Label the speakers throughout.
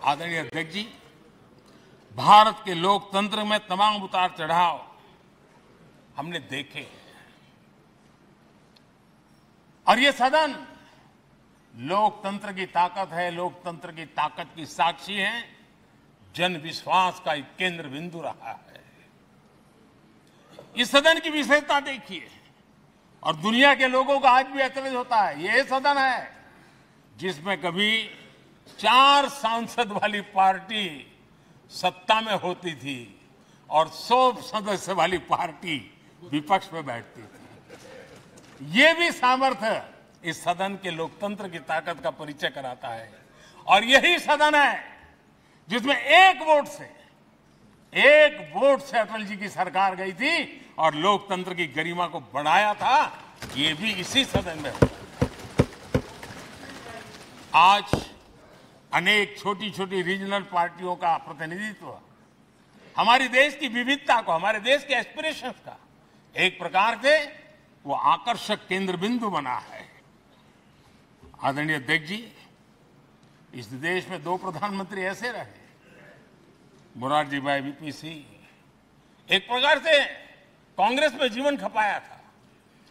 Speaker 1: आदरणीय अध्यक्ष जी, भारत के लोकतंत्र में तमाम उतार चढ़ाव हमने देखे हैं और ये सदन लोकतंत्र की ताकत है, लोकतंत्र की ताकत की साक्षी है, जन विश्वास का एक केंद्र बिंदु रहा है। इस सदन की विशेषता देखिए और दुनिया के लोगों का आज भी ऐतराज होता है। ये सदन है जिसमें कभी 4 सांसद वाली पार्टी सत्ता में होती थी और 100 सदस्य वाली पार्टी विपक्ष में बैठती थी। ये भी सामर्थ्य इस सदन के लोकतंत्र की ताकत का परिचय कराता है और यही सदन है जिसमें एक वोट से अटल जी की सरकार गई थी और लोकतंत्र की गरिमा को बढ़ाया था। ये भी इसी सदन में हुआ। आज अनेक छोटी छोटी रीजनल पार्टियों का प्रतिनिधित्व हमारे देश की विविधता को, हमारे देश के एस्पिरेशंस का एक प्रकार से वो आकर्षक केंद्र बिंदु बना है। आदरणीय अध्यक्ष जी, इस देश में 2 प्रधानमंत्री ऐसे रहे, मोरारजी भाई वीपी सिंह एक प्रकार से कांग्रेस में जीवन खपाया था,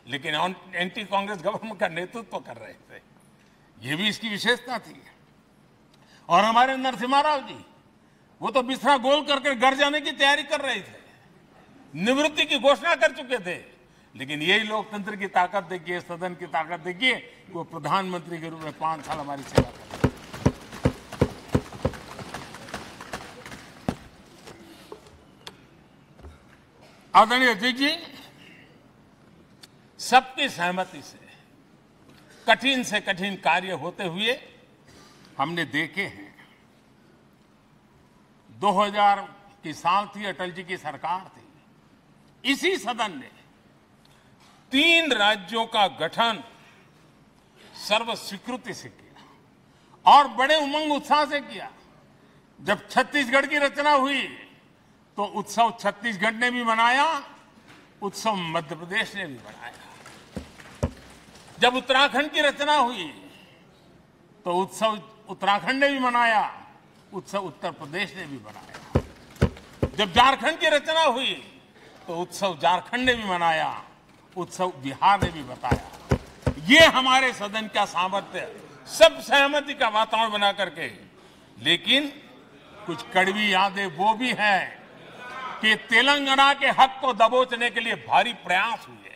Speaker 1: लेकिन एंटी कांग्रेस गवर्नमेंट का नेतृत्व कर रहे थे। ये भी इसकी विशेषता थी। और हमारे नरसिम्हा राव जी, वो तो बिस्तरा गोल करके घर जाने की तैयारी कर रहे थे, निवृत्ति की घोषणा कर चुके थे, लेकिन यही लोकतंत्र की ताकत देखिए, सदन की ताकत देखिए, वो प्रधानमंत्री के रूप में 5 साल हमारी सेवा कर। आदरणीय अध्यक्ष जी, सबकी सहमति से कठिन कार्य होते हुए हमने देखे हैं। 2000 की साल थी, अटल जी की सरकार थी। इसी सदन ने 3 राज्यों का गठन सर्व स्वीकृति से किया और बड़े उमंग उत्साह से किया। जब छत्तीसगढ़ की रचना हुई तो उत्सव छत्तीसगढ़ ने भी मनाया, उत्सव मध्य प्रदेश ने भी मनाया। जब उत्तराखंड की रचना हुई तो उत्सव उत्तराखंड ने भी मनाया, उत्सव उत्तर प्रदेश ने भी मनाया। जब झारखंड की रचना हुई तो उत्सव झारखंड ने भी मनाया, उत्सव बिहार ने भी बताया। ये हमारे सदन का सामर्थ्य, सब सहमति का वातावरण बना करके। लेकिन कुछ कड़वी यादें वो भी हैं कि तेलंगाना के हक को दबोचने के लिए भारी प्रयास हुए,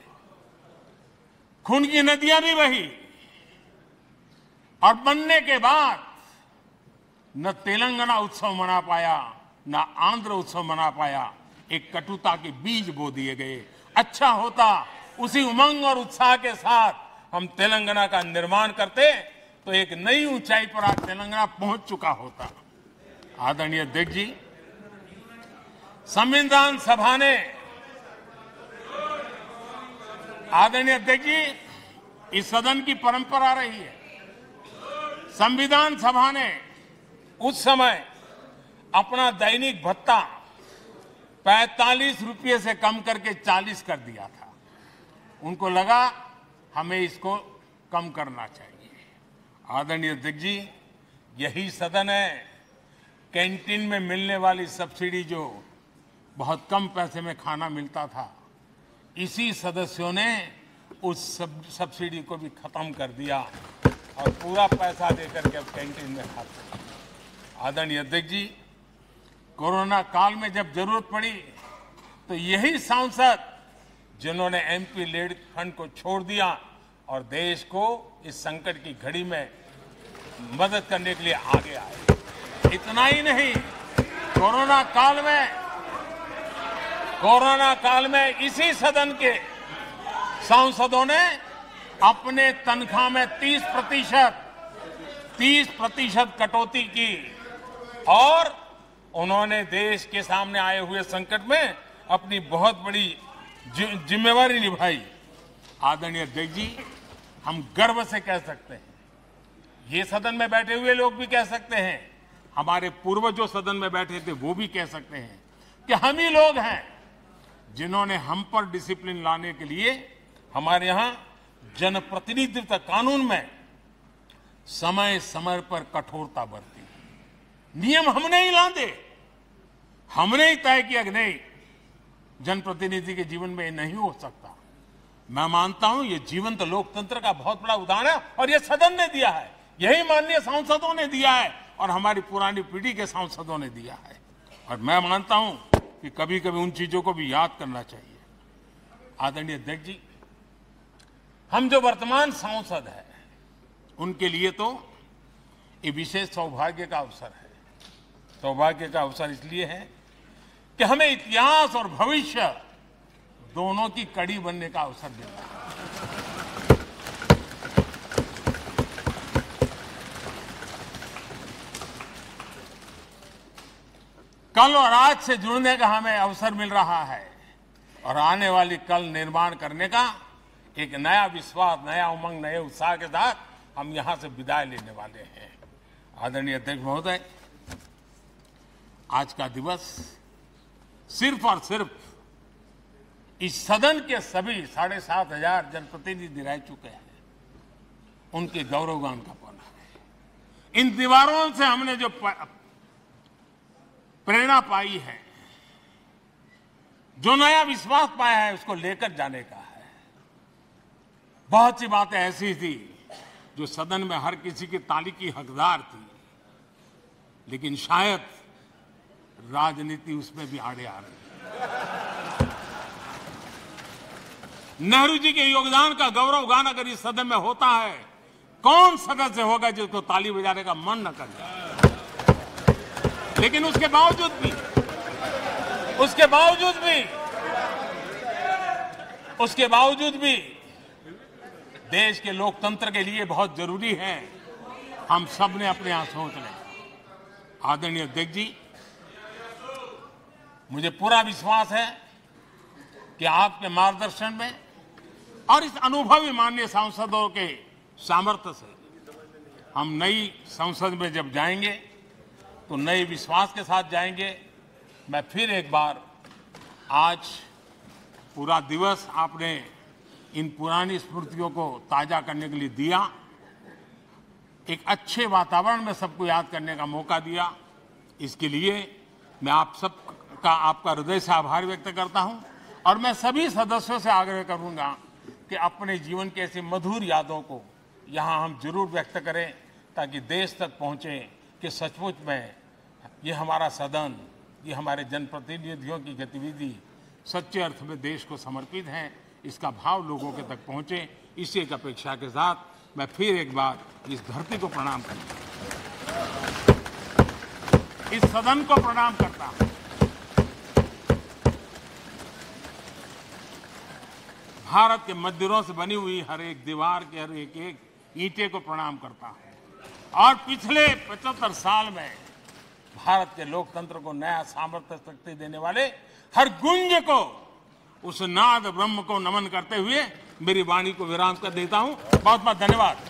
Speaker 1: खून की नदियां भी बही और बनने के बाद न तेलंगाना उत्सव मना पाया, न आंध्र उत्सव मना पाया। एक कटुता के बीज बो दिए गए। अच्छा होता उसी उमंग और उत्साह के साथ हम तेलंगाना का निर्माण करते तो एक नई ऊंचाई पर आज तेलंगाना पहुंच चुका होता। आदरणीय अध्यक्ष जी, संविधान सभा ने, आदरणीय अध्यक्ष जी, इस सदन की परंपरा रही है। संविधान सभा ने उस समय अपना दैनिक भत्ता 45 रुपये से कम करके 40 कर दिया था। उनको लगा हमें इसको कम करना चाहिए। आदरणीय अध्यक्ष जी, यही सदन है कैंटीन में मिलने वाली सब्सिडी, जो बहुत कम पैसे में खाना मिलता था, इसी सदस्यों ने उस सब्सिडी को भी खत्म कर दिया और पूरा पैसा देकर के अब कैंटीन में खाते हैं। आदरणीय अध्यक्ष जी, कोरोना काल में जब जरूरत पड़ी तो यही सांसद जिन्होंने एमपी लेड फंड को छोड़ दिया और देश को इस संकट की घड़ी में मदद करने के लिए आगे आए। इतना ही नहीं, कोरोना काल में इसी सदन के सांसदों ने अपने तनख्वाह में 30% कटौती की और उन्होंने देश के सामने आए हुए संकट में अपनी बहुत बड़ी जिम्मेवारी निभाई। आदरणीय अध्यक्ष जी, हम गर्व से कह सकते हैं, ये सदन में बैठे हुए लोग भी कह सकते हैं, हमारे पूर्वज जो सदन में बैठे थे वो भी कह सकते हैं कि हम ही लोग हैं जिन्होंने हम पर डिसिप्लिन लाने के लिए हमारे यहां जनप्रतिनिधित्व कानून में समय समय पर कठोरता बरती। नियम हमने ही लादे, हमने ही तय किया कि नहीं, जनप्रतिनिधि के जीवन में ये नहीं हो सकता। मैं मानता हूं ये जीवंत लोकतंत्र का बहुत बड़ा उदाहरण है और ये सदन ने दिया है, यही माननीय सांसदों ने दिया है और हमारी पुरानी पीढ़ी के सांसदों ने दिया है। और मैं मानता हूं कि कभी कभी उन चीजों को भी याद करना चाहिए। आदरणीय अध्यक्ष जी, हम जो वर्तमान सांसद हैं उनके लिए तो ये विशेष सौभाग्य का अवसर है। सौभाग्य का अवसर इसलिए है कि हमें इतिहास और भविष्य दोनों की कड़ी बनने का अवसर मिला है। कल और आज से जुड़ने का हमें अवसर मिल रहा है और आने वाली कल निर्माण करने का एक नया विश्वास, नया उमंग, नए उत्साह के साथ हम यहां से विदाई लेने वाले हैं। आदरणीय अध्यक्ष महोदय, आज का दिवस सिर्फ और सिर्फ इस सदन के सभी 7,500 जनप्रतिनिधि रह चुके हैं उनके गौरवगान का पल है। इन दीवारों से हमने जो प्रेरणा पाई है, जो नया विश्वास पाया है, उसको लेकर जाने का है। बहुत सी बातें ऐसी थी जो सदन में हर किसी की ताली की हकदार थी, लेकिन शायद राजनीति उसमें भी आड़े आ रही है। नेहरू जी के योगदान का गौरवगान अगर इस सदन में होता है, कौन सदस्य होगा जिसको ताली बजाने का मन न कर जाए। लेकिन उसके बावजूद भी देश के लोकतंत्र के लिए बहुत जरूरी है हम सब ने अपने यहां सोच लें। आदरणीय अध्यक्ष जी, मुझे पूरा विश्वास है कि आपके मार्गदर्शन में और इस अनुभवी माननीय सांसदों के सामर्थ्य से हम नई संसद में जब जाएंगे तो नए विश्वास के साथ जाएंगे। मैं फिर एक बार, आज पूरा दिवस आपने इन पुरानी स्मृतियों को ताजा करने के लिए दिया, एक अच्छे वातावरण में सबको याद करने का मौका दिया। इसके लिए मैं आप सबका, आपका हृदय से आभार व्यक्त करता हूं और मैं सभी सदस्यों से आग्रह करूंगा कि अपने जीवन की ऐसी मधुर यादों को यहां हम जरूर व्यक्त करें, ताकि देश तक पहुंचे कि सचमुच में ये हमारा सदन, ये हमारे जनप्रतिनिधियों की गतिविधि सच्चे अर्थ में देश को समर्पित है, इसका भाव लोगों के तक पहुंचे। इसी एक अपेक्षा के साथ मैं फिर एक बार इस धरती को प्रणाम करता हूं, इस सदन को प्रणाम करता हूं। भारत के मंदिरों से बनी हुई हर एक दीवार के हर एक ईंटे को प्रणाम करता हूं और पिछले 75 साल में भारत के लोकतंत्र को नया सामर्थ्य शक्ति देने वाले हर गुंज को, उस नाद ब्रह्म को नमन करते हुए मेरी वाणी को विराम कर देता हूं। बहुत बहुत धन्यवाद।